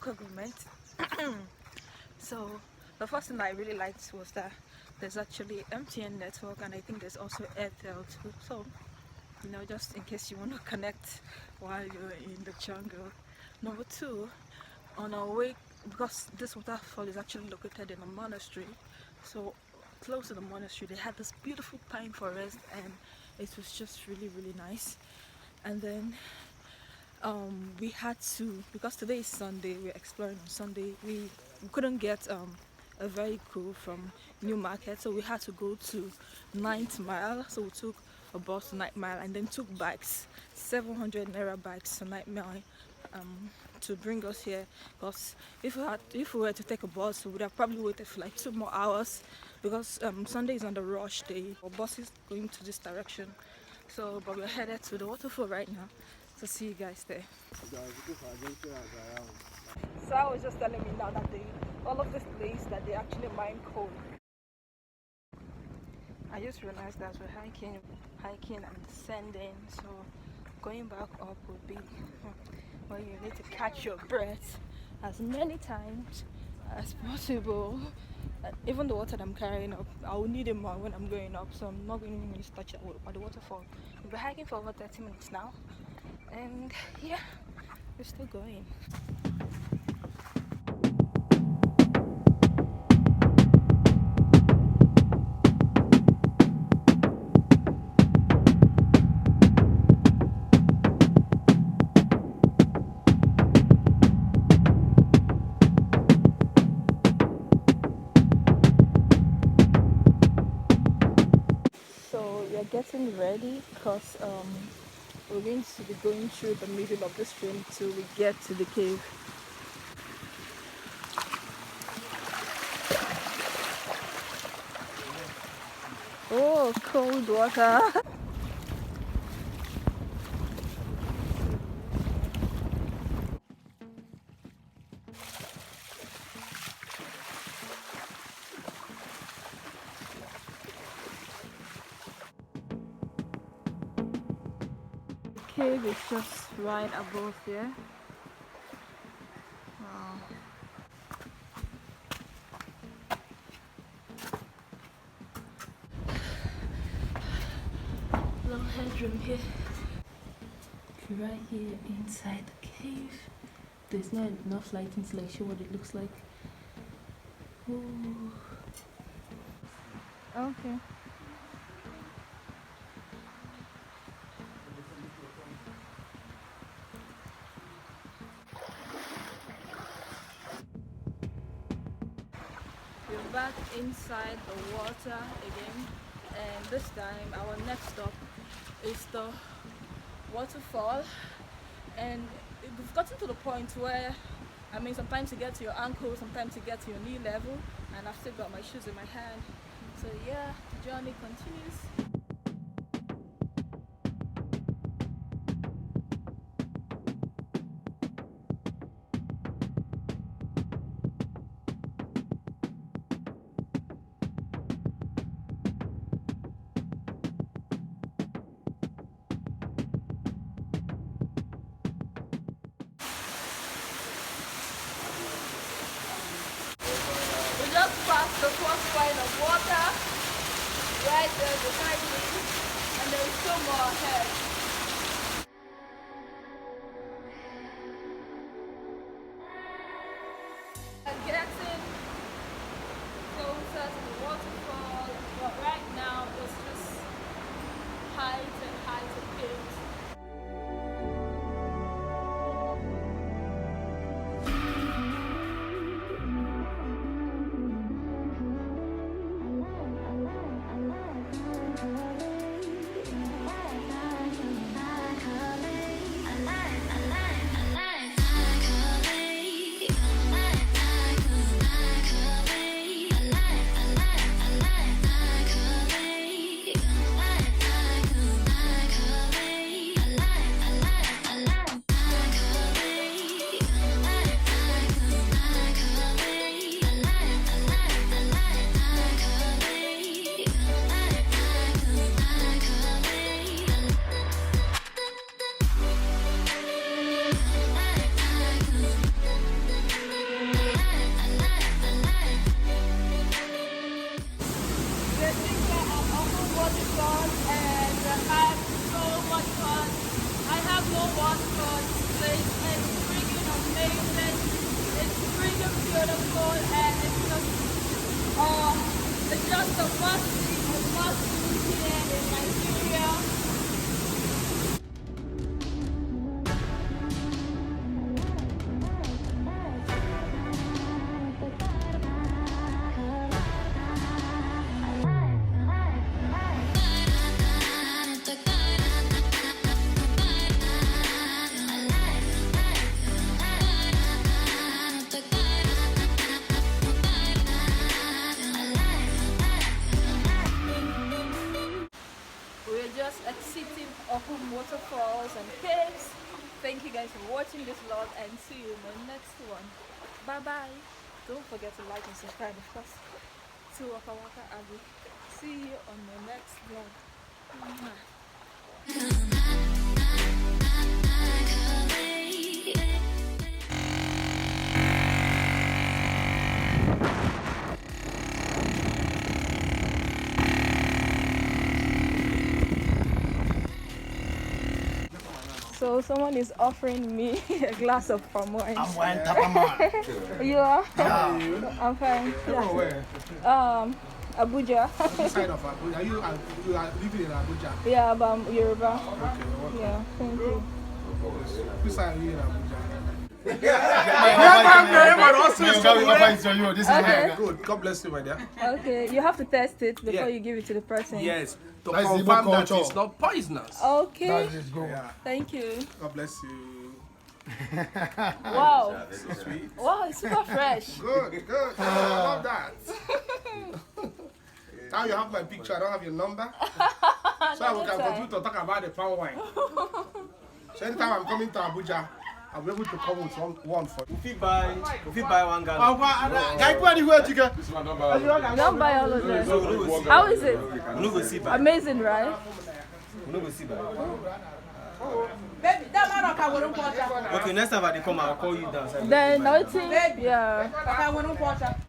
local government. So the first thing I really liked was that there's actually MTN network, and I think there's also Airtel too. So just in case you want to connect while you're in the jungle. Number two, on our way, because this waterfall is actually located in a monastery, so close to the monastery they had this beautiful pine forest, and it was just really nice. And then we had to, because today is Sunday, we're exploring on Sunday, we couldn't get a vehicle from New Market, so we had to go to 9th Mile. So we took a bus to 9th Mile and then took bikes, 700 naira bikes to 9th Mile, to bring us here. Because if we were to take a bus, we would have probably waited for like 2 more hours, because Sunday is on the rush day for buses going to this direction. So but we're headed to the waterfall right now, so see you guys there. So I was just telling me now that all of this place that they actually mine coal. I just realized that we're hiking and descending, so going back up would be where you need to catch your breath as many times as possible. Even the water that I'm carrying up, I will need it more when I'm going up, so I'm not going to touch at the waterfall. We've been hiking for over 30 minutes now, and yeah, we're still going. Getting ready because we're going to be going through the middle of the stream till we get to the cave. Oh, cold water. Cave is just right above there. Wow. Little headroom here. Right here inside the cave. There's not enough lighting to show what it looks like. Ooh. Okay. We're back inside the water again, and this time our next stop is the waterfall. And we've gotten to the point where, sometimes you get to your ankle, sometimes you get to your knee level, and I've still got my shoes in my hand. So yeah, the journey continues. Past the first line of water right there behind me, and there is still more ahead. I'm getting closer to the waterfall, but right now it's just heights and heights of peaks. much fun. I have no words for this place. It's freaking amazing. It's freaking beautiful, and it's just a must see here in Nigeria. We're just exiting Ahwum Waterfalls and Caves. Thank you guys for watching this vlog, and see you in the next one. Bye bye. Don't forget to like and subscribe, of course, to Waka Waka Abu. See you on the next vlog. So someone is offering me a glass of palm wine. I'm wine tapama. You are? Yeah. I'm fine. From where? Abuja. Which side of Abuja? You are living in Abuja? Yeah, but I'm Yoruba. Okay, welcome. Yeah, thank you. Which side are you in Abuja? This is Okay. Good. God bless you, my dear. Okay, you have to test it before Yeah. you give it to the person. Yes. To That's the confirm that culture. it's not poisonous. Okay, That is good. Yeah. thank you. God bless you. Wow. So sweet. Wow, it's super fresh. Good, good. I love that. Now you have my picture. I don't have your number. So we can continue to talk about the palm wine. So anytime I'm coming to Abuja, I'll be able to come with one for you. If you buy one gun, Don't buy all of them. How is it? we no go see buy. Amazing, right? We no go see buy. Baby, that man okay, wouldn't water. Okay, next time I dey come, I'll call you down. Then, no thing. Yeah. Okay, wouldn't water.